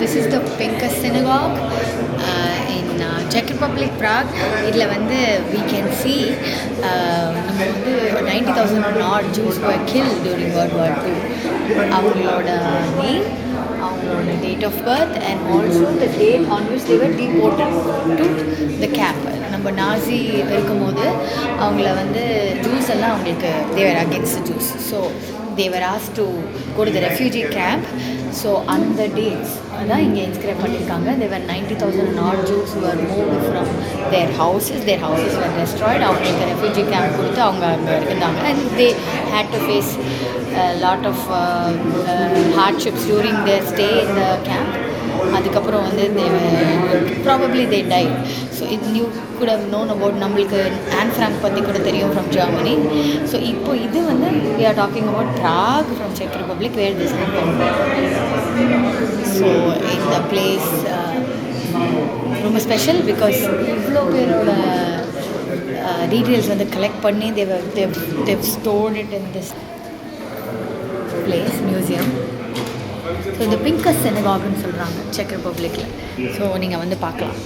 this is the Pinkas Synagogue in Czech Republic, Prague. இதில் வந்து we can see நம்ம வந்து 90,000 odd Jews were killed during World War II. அவங்களோட name, அவங்களோட date of birth and also the date on which they were deported to the camp. நம்ம நாசி இருக்கும்போது அவங்கள வந்து ஜூஸ் எல்லாம் அவங்களுக்கு they were against the Jews. So they were asked to go to the refugee camp. So அந்த dates அதான் இங்கே inscribe பண்ணியிருக்காங்க. There were 90,000 odd Jews who were moved from their houses were destroyed. அவங்களுக்கு refugee camp கொடுத்து அவங்க அங்கே இருந்தாங்க. And they had to face a lot of hardships during their stay in the camp. அதுக்கப்புறம் வந்து probably they died. So you could have known about நம்மளுக்கு Anne Frank பற்றி கூட தெரியும் ஃப்ரம் ஜெர்மனி. ஸோ இப்போ இது வந்து we are talking about Prague from Czech Republic where this happened. So இந்த பிளேஸ் ரொம்ப ஸ்பெஷல் பிகாஸ் இவ்வளோ பேரோட டீட்டெயில்ஸ் வந்து கலெக்ட் பண்ணி they've stored it in this place, museum. So இந்த பிங்கஸ் சினகாக்னு சொல்கிறாங்க செக் ரிப்பப்ளிக்கில். ஸோ நீங்கள் வந்து பார்க்கலாம்.